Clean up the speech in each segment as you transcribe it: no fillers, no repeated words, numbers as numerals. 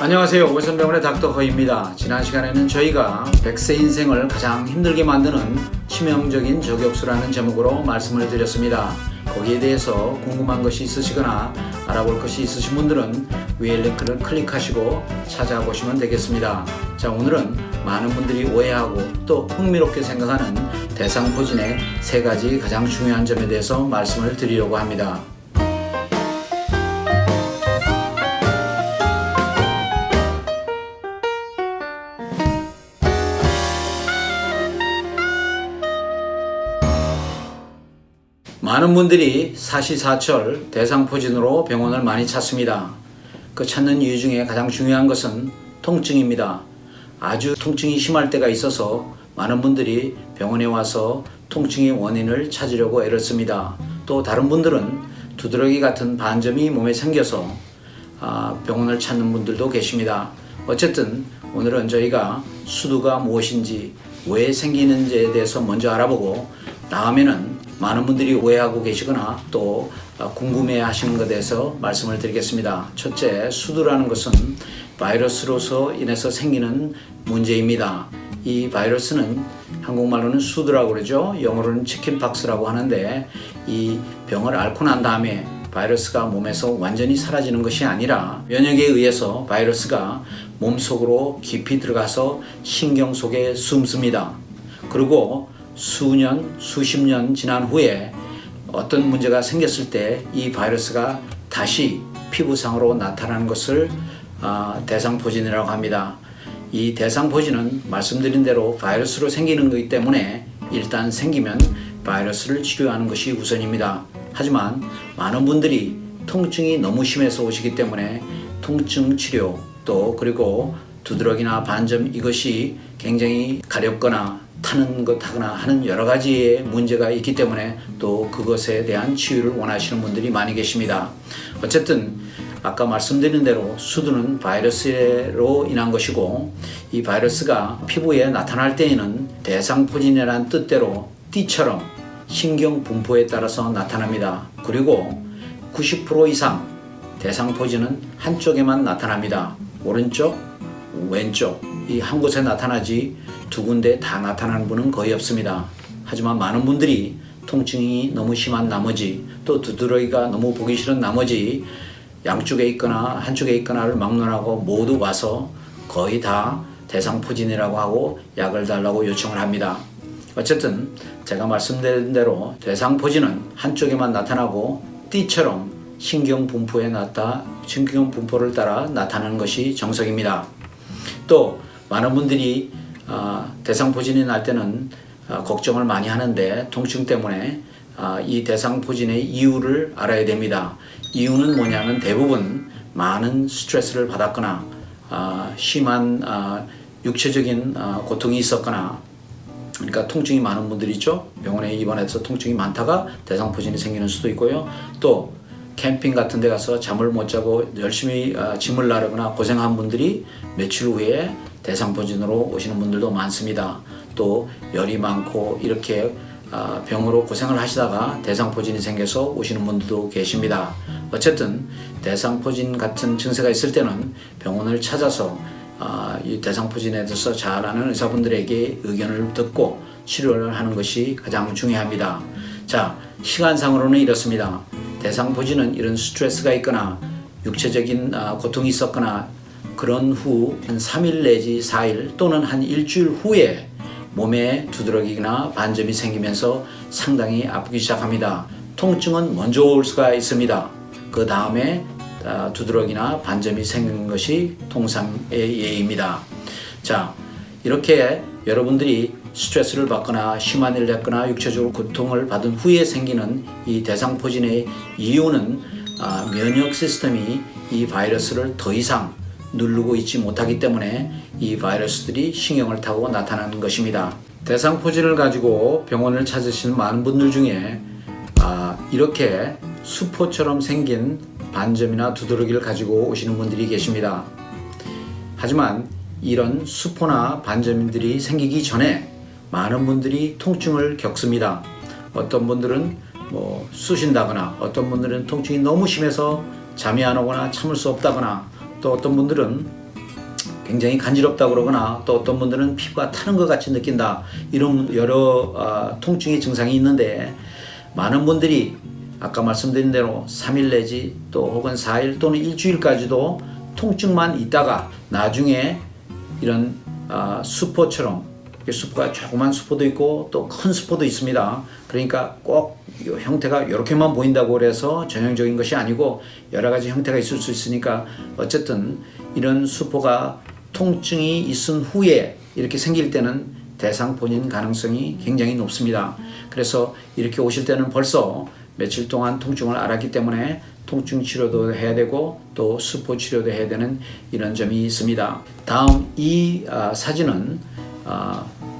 안녕하세요. 오선병원의 닥터 허입니다. 지난 시간에는 저희가 100세 인생을 가장 힘들게 만드는 치명적인 저격수라는 제목으로 말씀을 드렸습니다. 거기에 대해서 궁금한 것이 있으시거나 알아볼 것이 있으신 분들은 위에 링크를 클릭하시고 찾아보시면 되겠습니다. 자, 오늘은 많은 분들이 오해하고 또 흥미롭게 생각하는 대상포진의 3가지 가장 중요한 점에 대해서 말씀을 드리려고 합니다. 많은 분들이 사시사철 대상포진으로 병원을 많이 찾습니다. 그 찾는 이유 중에 가장 중요한 것은 통증입니다. 아주 통증이 심할 때가 있어서 많은 분들이 병원에 와서 통증의 원인을 찾으려고 애를 씁니다. 또 다른 분들은 두드러기 같은 반점이 몸에 생겨서 병원을 찾는 분들도 계십니다. 어쨌든 오늘은 저희가 수두가 무엇인지 왜 생기는지에 대해서 먼저 알아보고 다음에는 많은 분들이 오해하고 계시거나 또 궁금해 하시는 것에 대해서 말씀을 드리겠습니다. 첫째, 수두라는 것은 바이러스로서 인해서 생기는 문제입니다. 이 바이러스는 한국말로는 수두라고 그러죠. 영어로는 치킨박스라고 하는데 이 병을 앓고 난 다음에 바이러스가 몸에서 완전히 사라지는 것이 아니라 면역에 의해서 바이러스가 몸속으로 깊이 들어가서 신경 속에 숨습니다. 그리고 수년, 수십 년 지난 후에 어떤 문제가 생겼을 때 이 바이러스가 다시 피부상으로 나타나는 것을 대상포진이라고 합니다. 이 대상포진은 말씀드린 대로 바이러스로 생기는 것이기 때문에 일단 생기면 바이러스를 치료하는 것이 우선입니다. 하지만 많은 분들이 통증이 너무 심해서 오시기 때문에 통증 치료 또 그리고 두드러기나 반점 이것이 굉장히 가렵거나 타는 것 하거나 하는 여러 가지의 문제가 있기 때문에 또 그것에 대한 치유를 원하시는 분들이 많이 계십니다. 어쨌든 아까 말씀드린 대로 수두는 바이러스로 인한 것이고 이 바이러스가 피부에 나타날 때에는 대상포진이라는 뜻대로 띠처럼 신경 분포에 따라서 나타납니다. 그리고 90% 이상 대상포진은 한쪽에만 나타납니다. 오른쪽, 왼쪽 이 한 곳에 나타나지 두 군데 다 나타나는 분은 거의 없습니다. 하지만 많은 분들이 통증이 너무 심한 나머지 또 두드러기가 너무 보기 싫은 나머지 양쪽에 있거나 한쪽에 있거나를 막론하고 모두 와서 거의 다 대상포진이라고 하고 약을 달라고 요청을 합니다. 어쨌든 제가 말씀드린 대로 대상포진은 한쪽에만 나타나고 띠처럼 신경 분포를 따라 나타나는 것이 정석입니다. 또 많은 분들이 대상포진이 날 때는 걱정을 많이 하는데 통증 때문에 이 대상포진의 이유를 알아야 됩니다. 이유는 뭐냐면 대부분 많은 스트레스를 받았거나 심한 육체적인 고통이 있었거나 그러니까 통증이 많은 분들이 있죠. 병원에 입원해서 통증이 많다가 대상포진이 생기는 수도 있고요. 또 캠핑 같은 데 가서 잠을 못 자고 열심히 짐을 나르거나 고생한 분들이 며칠 후에 대상포진으로 오시는 분들도 많습니다. 또 열이 많고 이렇게 병으로 고생을 하시다가 대상포진이 생겨서 오시는 분들도 계십니다. 어쨌든 대상포진 같은 증세가 있을 때는 병원을 찾아서 이 대상포진에 대해서 잘 아는 의사분들에게 의견을 듣고 치료를 하는 것이 가장 중요합니다. 자, 시간상으로는 이렇습니다. 대상포진은 이런 스트레스가 있거나 육체적인 고통이 있었거나 그런 후 한 3일 내지 4일 또는 한 일주일 후에 몸에 두드러기나 반점이 생기면서 상당히 아프기 시작합니다. 통증은 먼저 올 수가 있습니다. 그 다음에 두드러기나 반점이 생기는 것이 통상의 예입니다. 자, 이렇게 여러분들이 스트레스를 받거나 심한 일을 했거나 육체적으로 고통을 받은 후에 생기는 이 대상포진의 이유는 면역 시스템이 이 바이러스를 더 이상 누르고 있지 못하기 때문에 이 바이러스들이 신경을 타고 나타나는 것입니다. 대상포진을 가지고 병원을 찾으시는 많은 분들 중에 이렇게 수포처럼 생긴 반점이나 두드러기를 가지고 오시는 분들이 계십니다. 하지만 이런 수포나 반점들이 생기기 전에 많은 분들이 통증을 겪습니다. 어떤 분들은 쑤신다거나 어떤 분들은 통증이 너무 심해서 잠이 안 오거나 참을 수 없다거나 또 어떤 분들은 굉장히 간지럽다 그러거나 또 어떤 분들은 피부가 타는 것 같이 느낀다, 이런 여러 통증의 증상이 있는데, 많은 분들이 아까 말씀드린 대로 3일 내지 또 혹은 4일 또는 일주일까지도 통증만 있다가 나중에 이런 수포처럼, 수포가 조그만 수포도 있고 또 큰 수포도 있습니다. 그러니까 꼭 형태가 이렇게만 보인다고 해서 전형적인 것이 아니고 여러 가지 형태가 있을 수 있으니까, 어쨌든 이런 수포가 통증이 있은 후에 이렇게 생길 때는 대상포진 가능성이 굉장히 높습니다. 그래서 이렇게 오실 때는 벌써 며칠 동안 통증을 앓았기 때문에 통증 치료도 해야 되고 또 수포 치료도 해야 되는 이런 점이 있습니다. 다음 이 사진은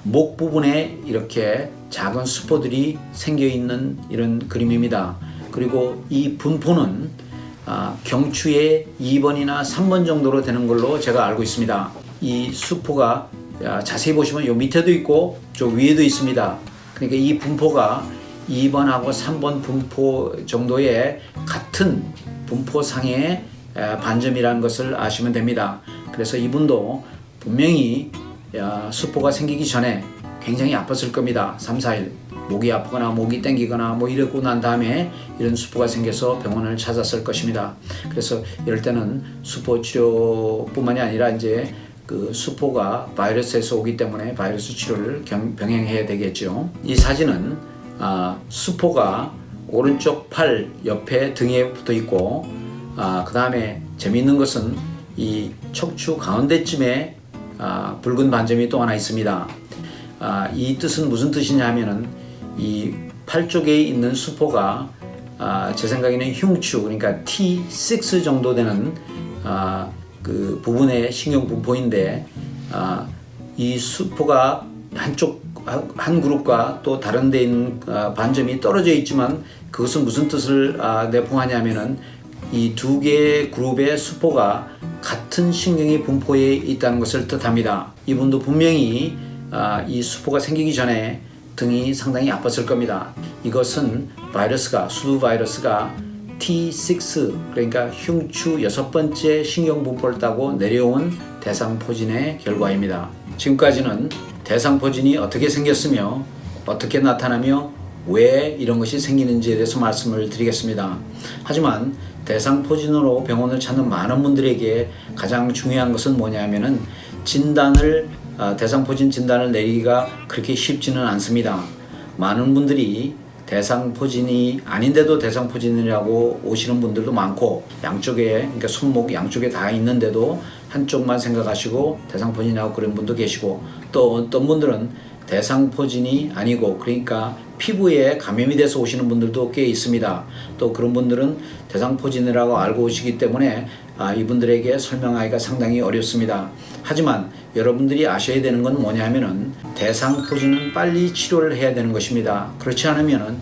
목 부분에 이렇게 작은 수포들이 생겨 있는 이런 그림입니다. 그리고 이 분포는 경추의 2번이나 3번 정도로 되는 걸로 제가 알고 있습니다. 이 수포가 자세히 보시면 요 밑에도 있고 저 위에도 있습니다. 그러니까 이 분포가 2번하고 3번 분포 정도의 같은 분포상의 반점이라는 것을 아시면 됩니다. 그래서 이분도 분명히 수포가 생기기 전에 굉장히 아팠을 겁니다. 3, 4일 목이 아프거나 목이 땡기거나 뭐 이러고 난 다음에 이런 수포가 생겨서 병원을 찾았을 것입니다. 그래서 이럴 때는 수포 치료뿐만이 아니라 이제 그 수포가 바이러스에서 오기 때문에 바이러스 치료를 병행해야 되겠죠. 이 사진은 수포가 오른쪽 팔 옆에 등에 붙어 있고, 그 다음에 재미있는 것은 이 척추 가운데쯤에 붉은 반점이 또 하나 있습니다. 이 뜻은 무슨 뜻이냐 하면은 이 팔 쪽에 있는 수포가 제 생각에는 흉추, 그러니까 T6 정도 되는 그 부분의 신경 분포인데, 이 수포가 한 그룹과 또 다른 데 있는 반점이 떨어져 있지만 그것은 무슨 뜻을 내포하냐면은 이 두 개의 그룹의 수포가 같은 신경의 분포에 있다는 것을 뜻합니다. 이분도 분명히 이 수포가 생기기 전에 등이 상당히 아팠을 겁니다. 이것은 바이러스가, 수두 바이러스가 T6, 그러니까 흉추 6번째 신경 분포를 따고 내려온 대상포진의 결과입니다. 지금까지는 대상포진이 어떻게 생겼으며 어떻게 나타나며 왜 이런 것이 생기는지에 대해서 말씀을 드리겠습니다. 하지만 대상포진으로 병원을 찾는 많은 분들에게 가장 중요한 것은 뭐냐면은 대상포진 진단을 내리기가 그렇게 쉽지는 않습니다. 많은 분들이 대상포진이 아닌데도 대상포진이라고 오시는 분들도 많고, 양쪽에, 그러니까 손목 양쪽에 다 있는데도 한쪽만 생각하시고 대상포진이라고 그런 분도 계시고, 또 어떤 분들은 대상포진이 아니고, 그러니까 피부에 감염이 돼서 오시는 분들도 꽤 있습니다. 또 그런 분들은 대상포진이라고 알고 오시기 때문에 이분들에게 설명하기가 상당히 어렵습니다. 하지만 여러분들이 아셔야 되는 건 뭐냐면은 대상포진은 빨리 치료를 해야 되는 것입니다. 그렇지 않으면은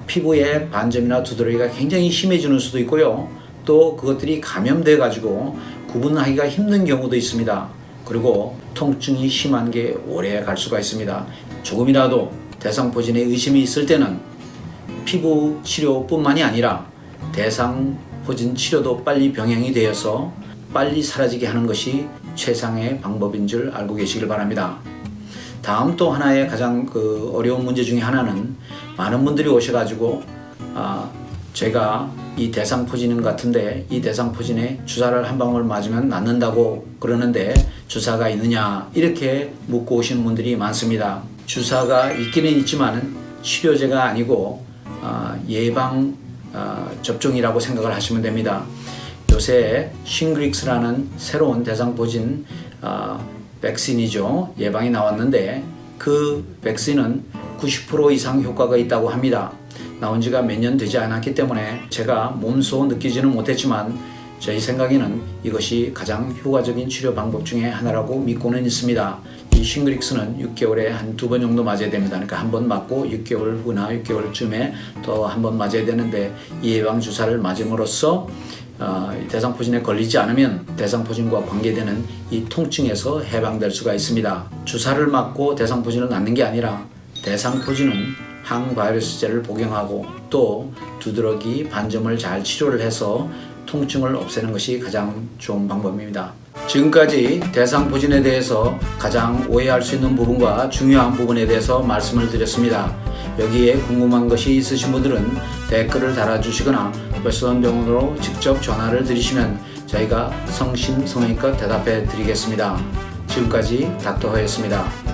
피부에 반점이나 두드러기가 굉장히 심해지는 수도 있고요. 또 그것들이 감염돼 가지고 구분하기가 힘든 경우도 있습니다. 그리고 통증이 심한 게 오래 갈 수가 있습니다. 조금이라도 대상포진에 의심이 있을 때는 피부 치료뿐만이 아니라 대상포진 치료도 빨리 병행이 되어서 빨리 사라지게 하는 것이 최상의 방법인 줄 알고 계시길 바랍니다. 다음 또 하나의 가장 어려운 문제 중에 하나는, 많은 분들이 오셔가지고 제가 이 대상포진 같은데 이 대상포진에 주사를 한 방울 맞으면 낫는다고 그러는데 주사가 있느냐, 이렇게 묻고 오시는 분들이 많습니다. 주사가 있기는 있지만 치료제가 아니고 예방 접종이라고 생각을 하시면 됩니다. 요새 싱그릭스라는 새로운 대상포진 백신이죠. 예방이 나왔는데 그 백신은 90% 이상 효과가 있다고 합니다. 나온 지가 몇 년 되지 않았기 때문에 제가 몸소 느끼지는 못했지만 저희 생각에는 이것이 가장 효과적인 치료 방법 중에 하나라고 믿고는 있습니다. 이 싱그릭스는 6개월에 한 2번 정도 맞아야 됩니다. 그러니까 한 번 맞고 6개월 후나 6개월쯤에 또 한 번 맞아야 되는데, 이 예방 주사를 맞음으로써 대상포진에 걸리지 않으면 대상포진과 관계되는 이 통증에서 해방될 수가 있습니다. 주사를 맞고 대상포진을 낫는 게 아니라 대상포진은 항바이러스제를 복용하고 또 두드러기 반점을 잘 치료를 해서 통증을 없애는 것이 가장 좋은 방법입니다. 지금까지 대상포진에 대해서 가장 오해할 수 있는 부분과 중요한 부분에 대해서 말씀을 드렸습니다. 여기에 궁금한 것이 있으신 분들은 댓글을 달아주시거나 별수원병원으로 직접 전화를 드리시면 저희가 성심성의껏 대답해 드리겠습니다. 지금까지 닥터허였습니다.